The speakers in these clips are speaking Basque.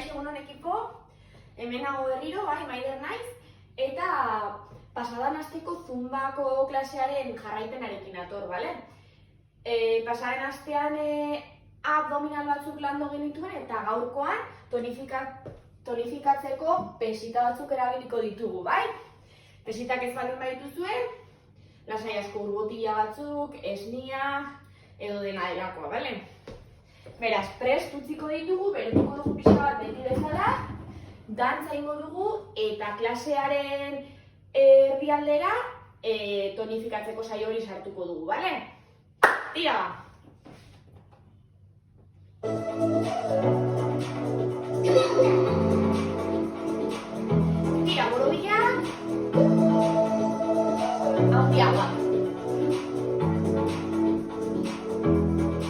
Kaixo egunon ekipo, hemen nago berriro, bai, Maider naiz, eta pasadan asteko zumbako klasearen jarraipenarekin ator, bale? Pasaden astean abdominal batzuk landu genituen eta gaurkoan tonifikatzeko pesita batzuk erabiliko ditugu, bai? Pesitak ez baldin badituzue, lasai asko urbotila batzuk, esnia, edo dena delakoa, bale? Beraz, prest utziko ditugu, beretuko dugu pixka bat beti bezala, dantza ingo dugu eta klasearen erdialdera tonifikatzeko saio hori sartuko dugu, bale? Tira! Tira, borobila! Handiagoa!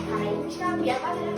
Jarraitu pixka handiak batera.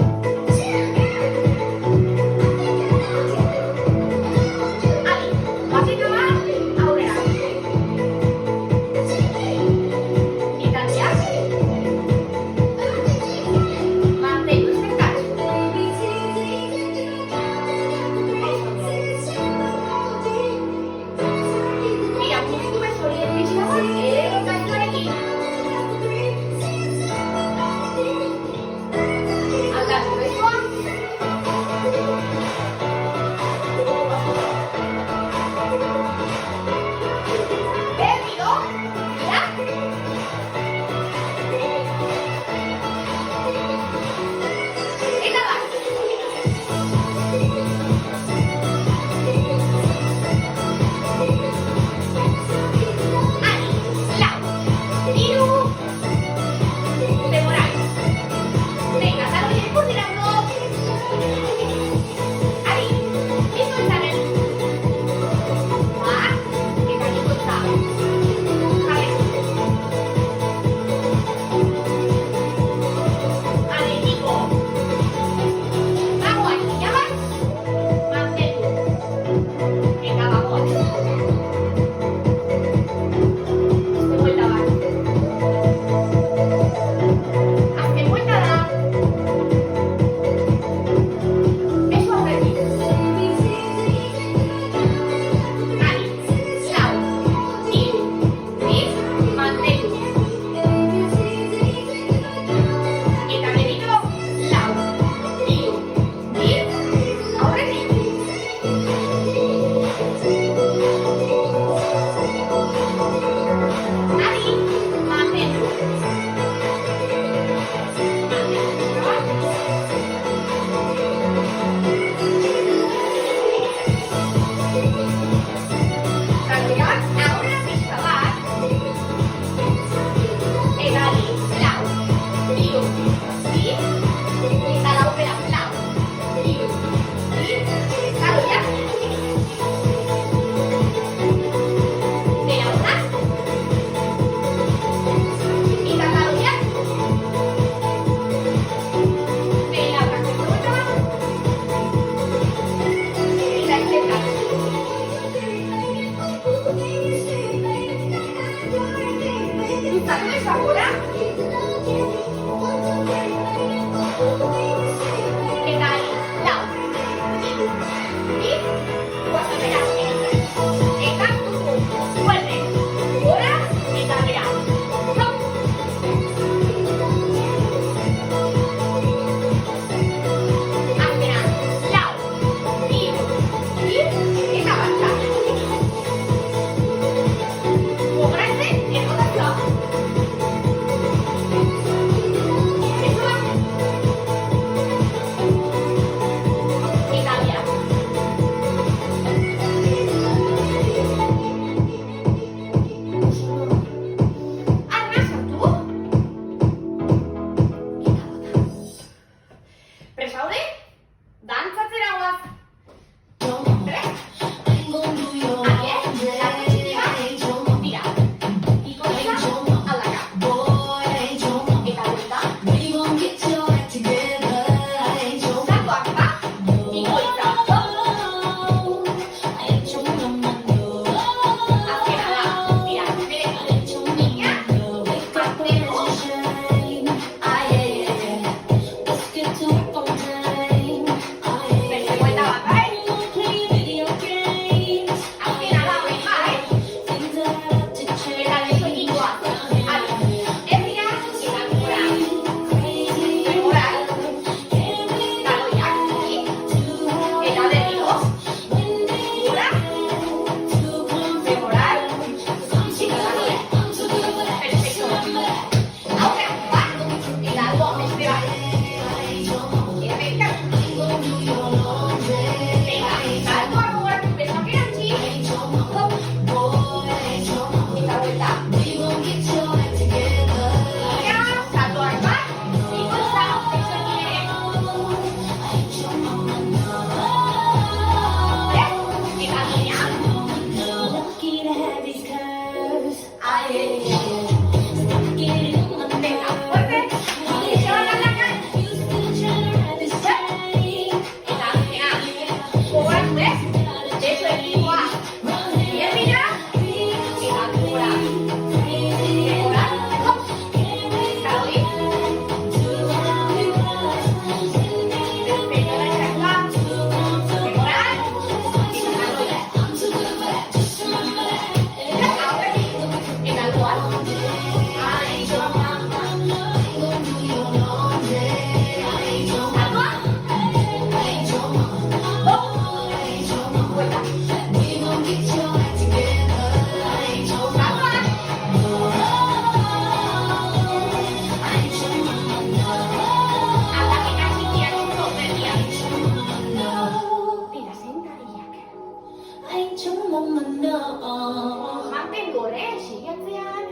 Mantendu hori, siliatzean.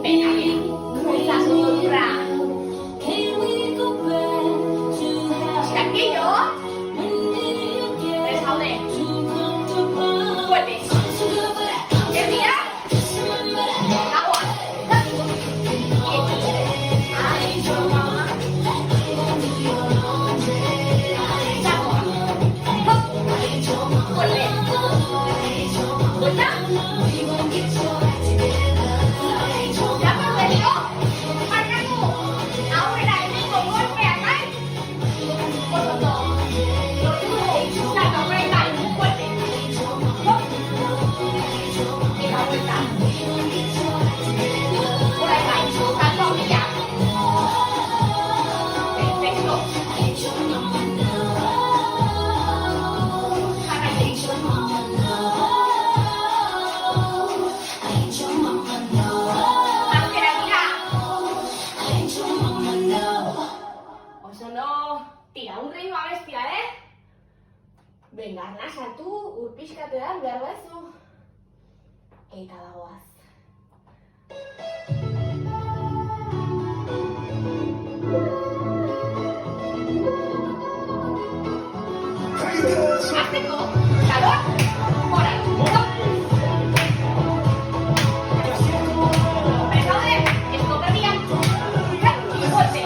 Venga, goiza sotorra. Xaquillo. Desaude. Fuerte. Erdia. Agua. Tira, un reino abestia, Venga, arna sartu, urpiskatean behar bezu. Eta dagoaz. Azteko, kalor, moral. Presaude, escoperrian. Golpe.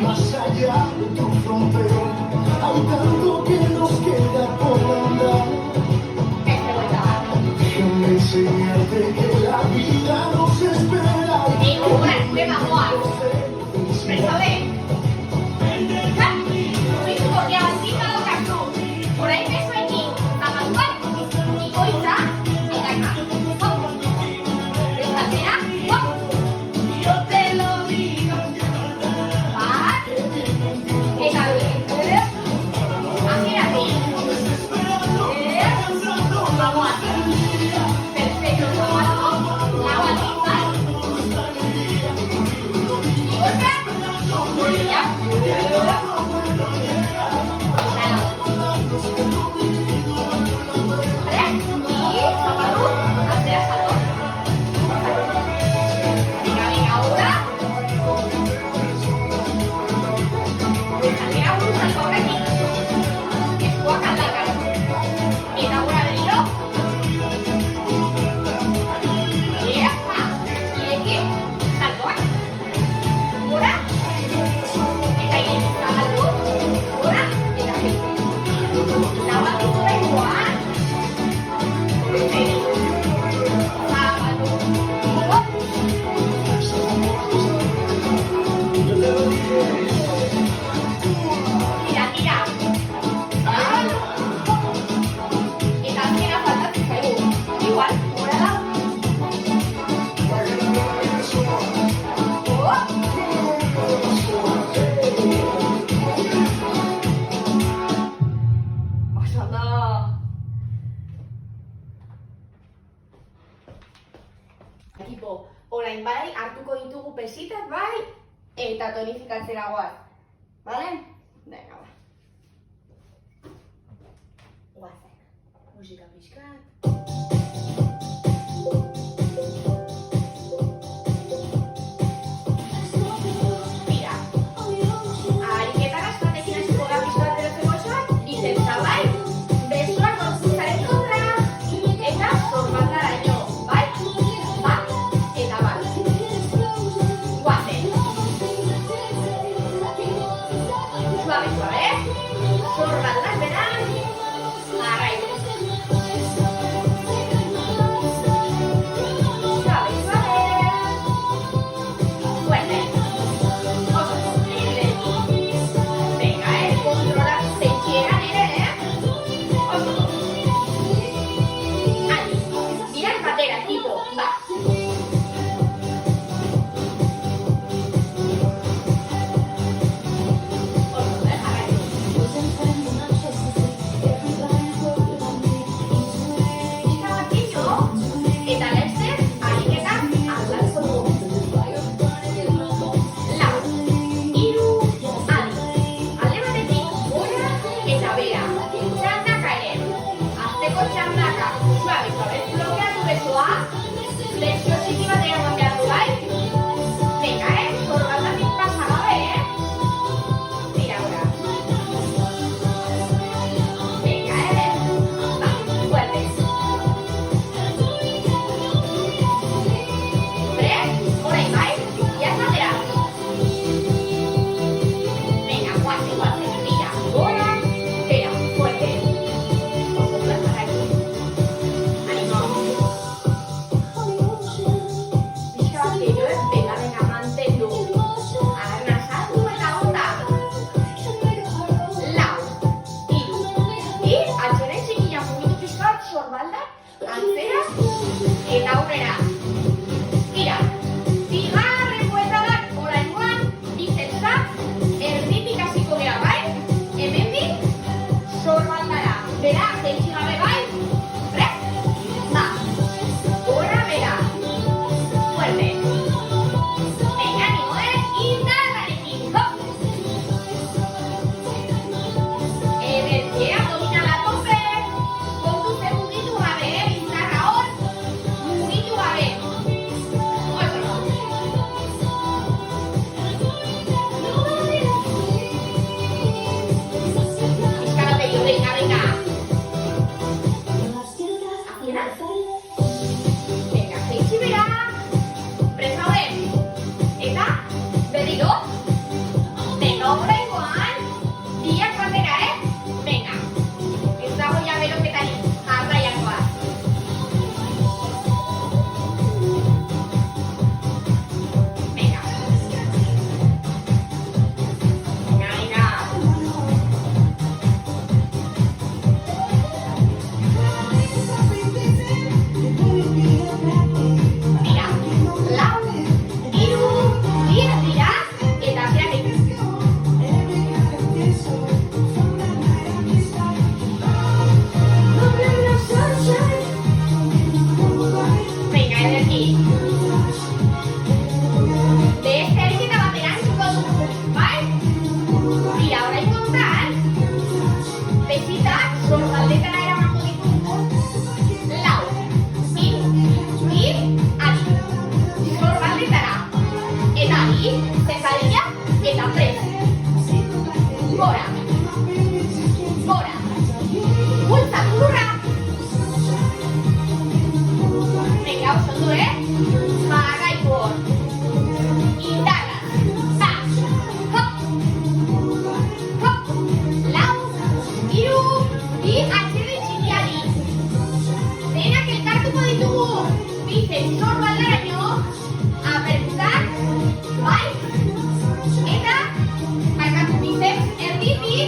Más allá de tu frontera, hay tanto que nos queda por andar. Déjame enseñarte que la vida nos espera. Y como es, me vamos a Presaude. Orain bezuekin, zapatuak, ikoitza, eta eka. Bezatera, yo te lo digo. Bat, eta atzera goaz. Bale? Venga, ba. Guazen. Musika pixkat. Mira. Ariketara estrategia hasiko gara pixka bat erotzeko osoak, bicepsa, bai? Besoak gorputzaren kontra. Eta sorbaldaraino, bai? Bat eta bat. Guazen. Suave, suave. Sorbaldak beran. Jarraitu. Suave, suave. Fuerte. Oso, lehen. Venga, kontrola zeitxieran ere, Oso. Ahí. Mirar batera, tipo, va. Oso, jarraitu. Pixka bat gehiago, eta laster ariketa aldatzen dugu. Lau, hiru, adi. Alde batetik gora eta bera. Txandaka ere. Azteko txandaka. Suave, suave. Blokeatu besoa. Flexio txiki bat eraman behar du, bai? Venga, sorbaldatik pasa gabe, Tira gora. Venga, va, fuerte. Prest, orain bai, ya zatera. Venga, guazen, guazen, tira, gora, bera, fuerte. Oso duen jarraitu. Animo. Pixka bat gehiago, venga, venga, mantendu. Arna saltu eta onda. Lau, hiru, atzeren txikia mugitu pixka bat sorbaldak, antzera eta aurrera. Tira, bigarren buelta bat, oraingoan, bicepsa, erditik hasiko gara, bai? Hemendik, sorbaldara, bera, jaitsi gabe, bai? Prest? Va. Gora, bera. Fuerte. Venga, animo, indarrarekin, hop. Energia abdominal a tope. Kontuz mugitu gabe, bizarra hor. Mugitu gabe. Oso. Pixka bat gehiago, venga, venga. Azkena. Venga, jaitsi bera. Prest gauden. Eta, berriro. Venga, oraingoan. Biak batera, Venga. Ez dago ja beroketarik. Jarraian goaz. Venga. Venga, venga. Tira. Lau, hiru, tira, eta zeatik. Venga, ederki. Beste ariketa batera hasiko dugu, bai? Tira, orain kontan. Bezitak sorbaldetara eramango ditugu. Lau, hiru, adi. Sorbaldetara. Eta adi, zezadilla, eta prest. Gora. Gora. Bultza, lurra. Venga, oso ondo, Jarraitu hor. Indarra. Ba. Hop. Hop. Lau, hiru, atzeren txikiari. Denak elkartuko ditugu. Biceps sorbaldaraino. Apertutak. Bai? Eta, biceps erditik.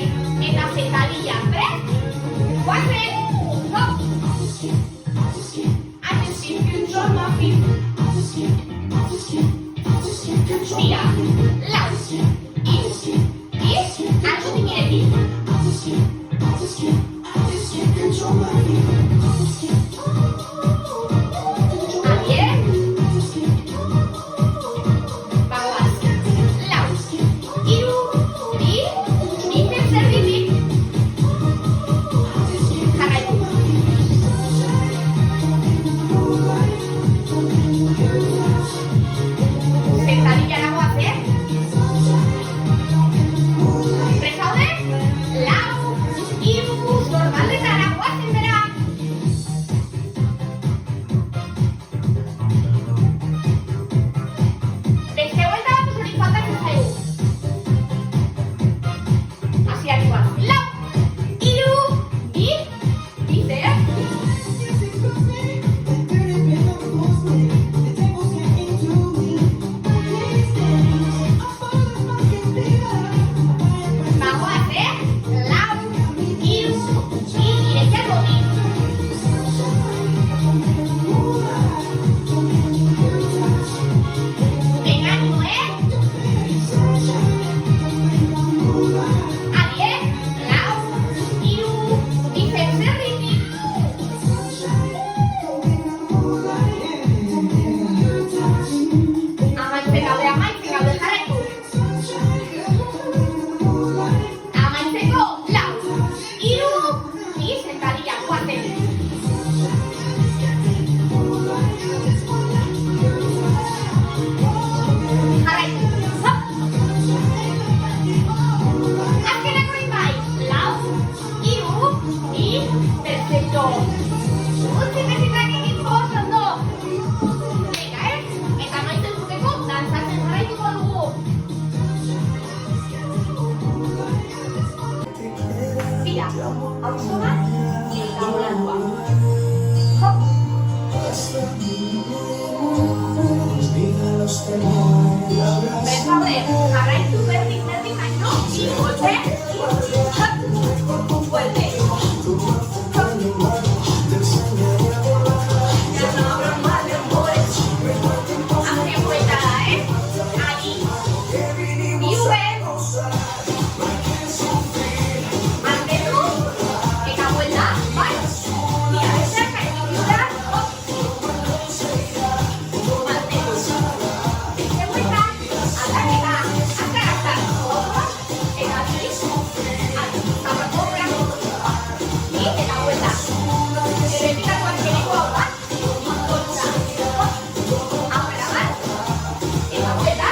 Sube. Vuelve. Hace vuelta, ahí. Y sube. Mantén tú. Que da vuelta. Vale. Mira, cerca y figura. Mantén tú. De vuelta. Hasta que da. Hasta gastar. En aquí. Estamos comprando. Y te da vuelta. Que repita cualquier igual. Ahora más. En la vuelta.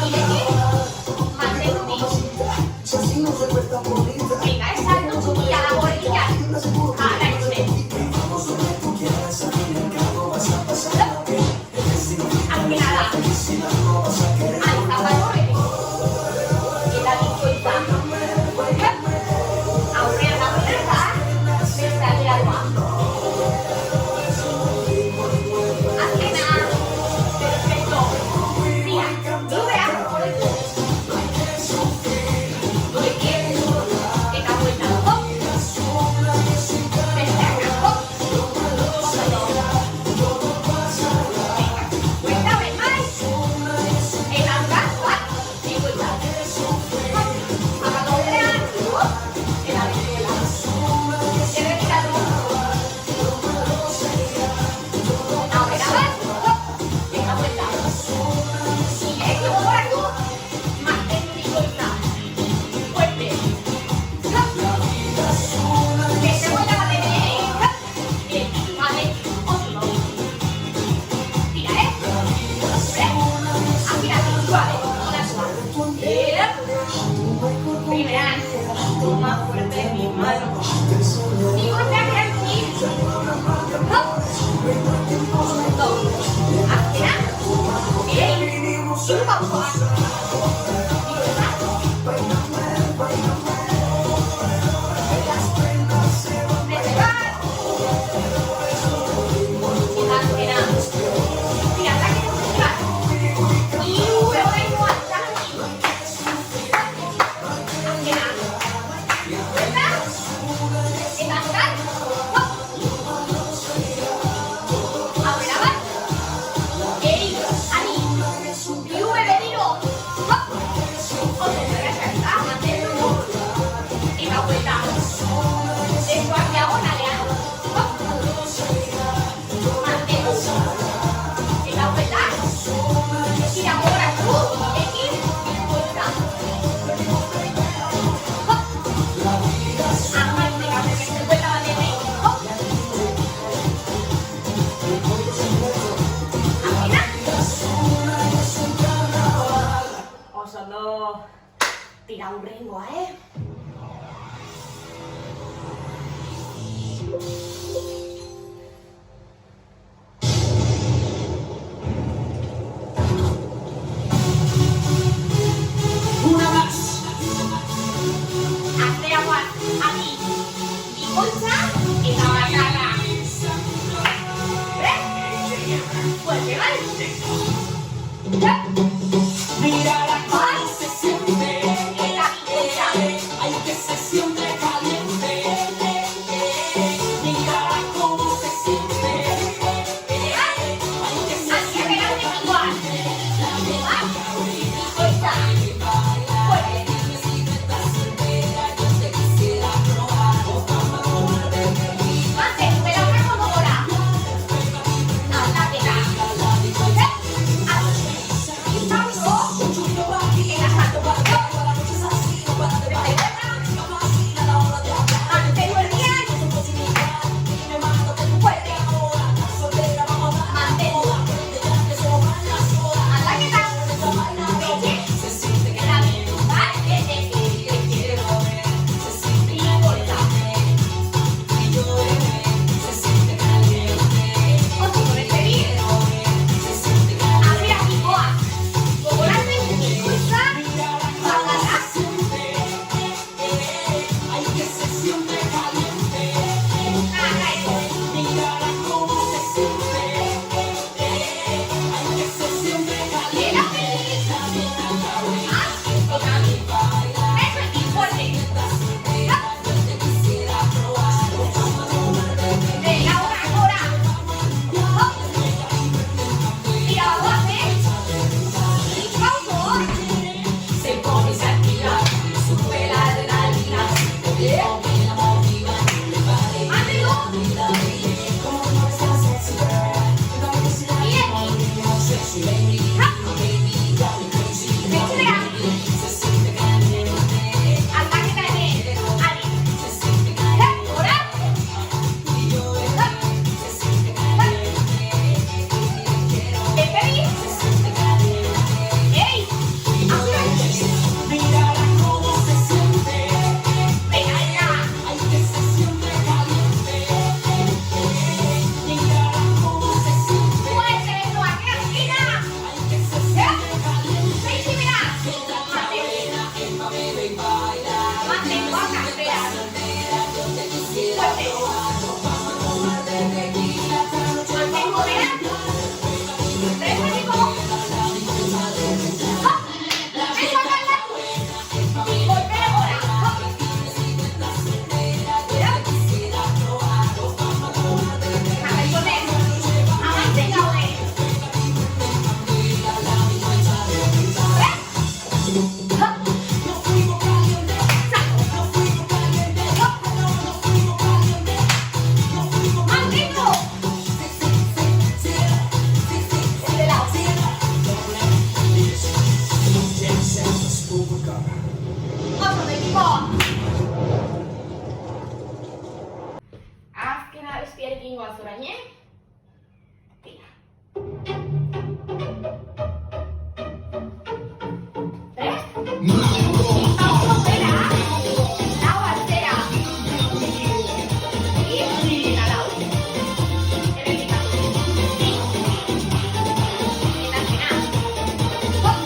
Y de aquí. Mantén tú. Venga, esa es tu chiquilla, la borrilla. Ahora este. Aquí nada. Ahí está, vale. Y la disculpa. Ahora la vuelta. Me sale algo. Aquí nada. Perfecto. Mira, yo veo por el muy bien. Que da vuelta. Hop. Perfecto. Hop. Venga, vuelta, ven más. En la otra. Hop. Y vuelta. Hop. Abajo de la. Hop. En la derecha. Se retira tú. Ahora más. Hop. Venga, vuelta. Y esto ahora tú. Mantén y vuelta. Fuerte. Hop. Que se vuelva a mantener. Hop. Bien. Vale. Otro. Tira, Mira, suave. Una suave. Primera. Más fuerte mi mano. Y golpea aquí. Hop. Dos. Acá. Bien. Y vamos. Solo tira un ringo, Una más. Hazte agua aquí. Y bolsa y la batata. Fuerte, ¿vale? Ya. Mira cómo se siente, ay que se siente caliente. Mira cómo se siente, ay que se siente caliente. Fuerte. Oso ondo ekipo! Azkena bestiarekin goaz orain, Tira. Prest? Oso zera! Lau atzera! Eta lau. Errepikatu. Eta azkena. Hop!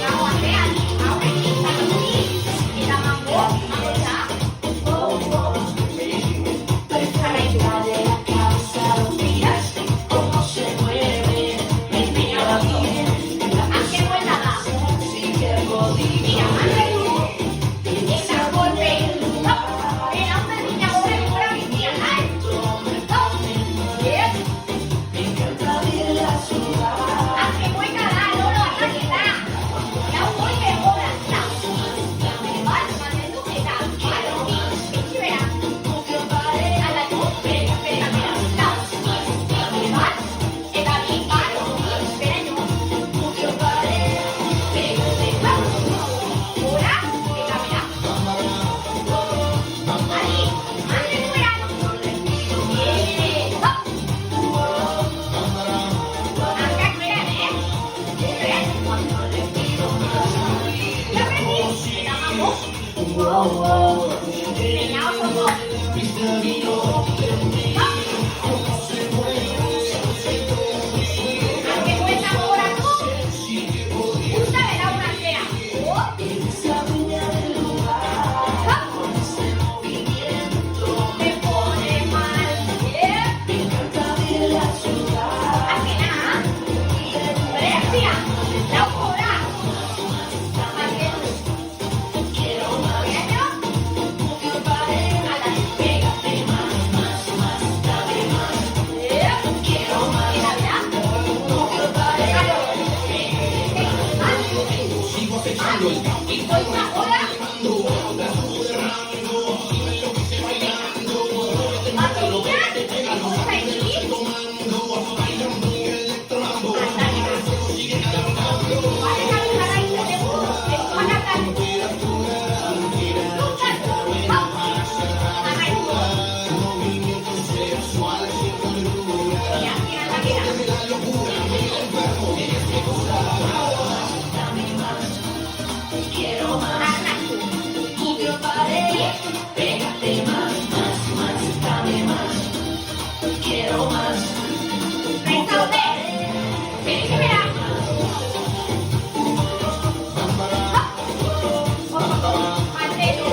Lau atzean, aurretik, zatoki. Eta mango, mangotxa. Jarraitu. Azken buelta da. Tira, mantendu. Eta golpe. Hop! Berdina gora bizia, Hop! Yes. Azken buelta da, loro ataketa. Lau golpe gora. Lau. Bat, mantendu eta bat, bi, itxibera. Aldatu. Pega. Lau. Bat, eta bi, bat, bi, beraino. Gora, eta bera. Adi, mantendu eran. Hop! Hankak beran, Beran. Aurretik, eta mango. Baina oso ondo. Azken buelta gogoratu. Usta bera atzera. Hop! Me pone mal. Azkena. Berezia. Lau gora. Mantendu. Beraino. Aldatu. Eta bera. Goiza gora. Bateria, goiza egin. Batekan jarraitzen dugu, eskuanakan. Lukan, hau, jarraitu. Azkena, azkena. Zaude. Berezibera. Mantendu.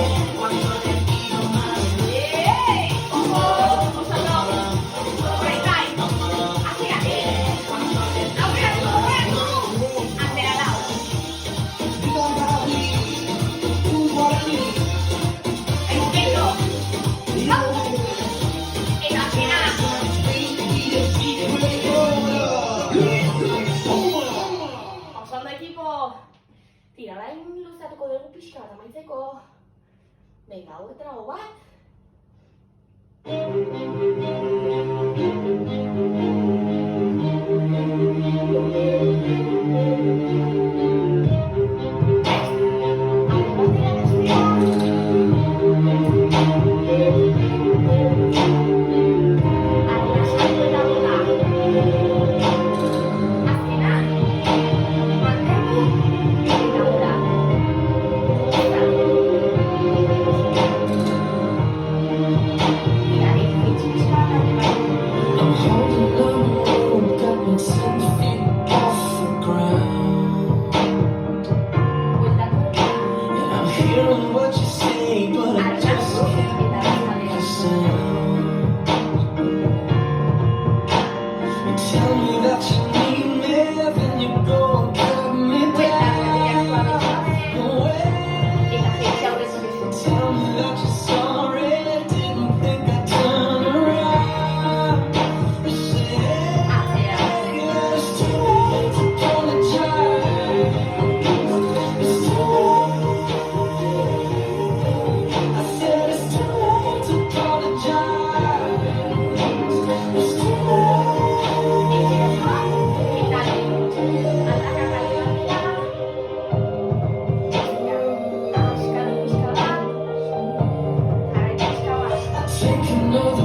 Oso ondo. Horretai. Azkena. Aurreratu. Atzera lau. Estupendo. Hau. Eta azkena. Oso ondo ekipo. Tira, orain luzatuko dugu pixka bat amaitzeko. Venga, hau trago bat.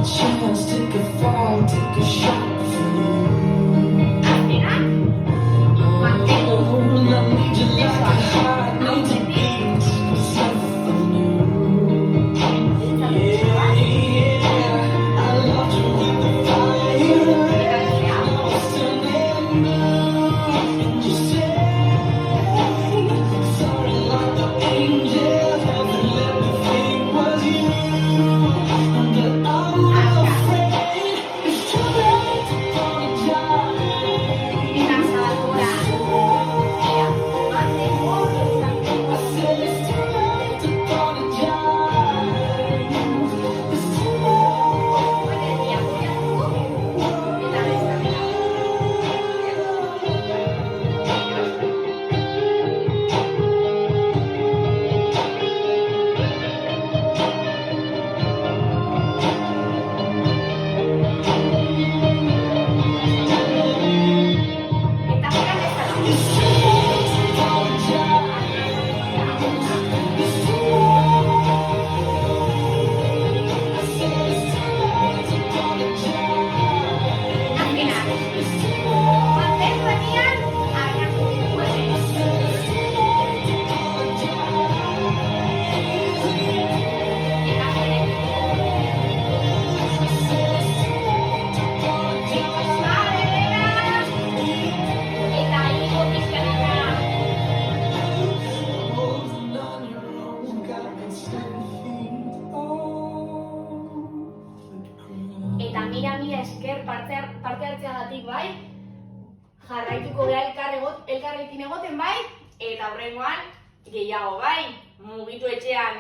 chance, take a fall, take a shot for you. Azkenak, mantendu. Oh, I need you like a heart needs a beat, something new. Yeah, yeah, I loved you with the fire. Now it's turning blue, and you say sorry like the angel, heaven let me think was you. But I'm afraid it's too late to apologize. Eta zabaldu gora. Mira, mantendu. I said it's too late to apologize. It's too late. Bateria kudeatu. Eta bestamela. Eta zera bezala. It's too late to apologize. It's too late. I said it's too late to apologize. Azkenak. It's too late. Mantendu egian, abiatu zuene. Eta zeren. Eta igo pizkanaka. Holding on your own, got me 7 feet off the ground. Eta mila esker parte hartzeagatik bai. Jarraituko gara elkarrekin egoten bai. Eta hurrengoan gehiago bai. Mugitu etxean.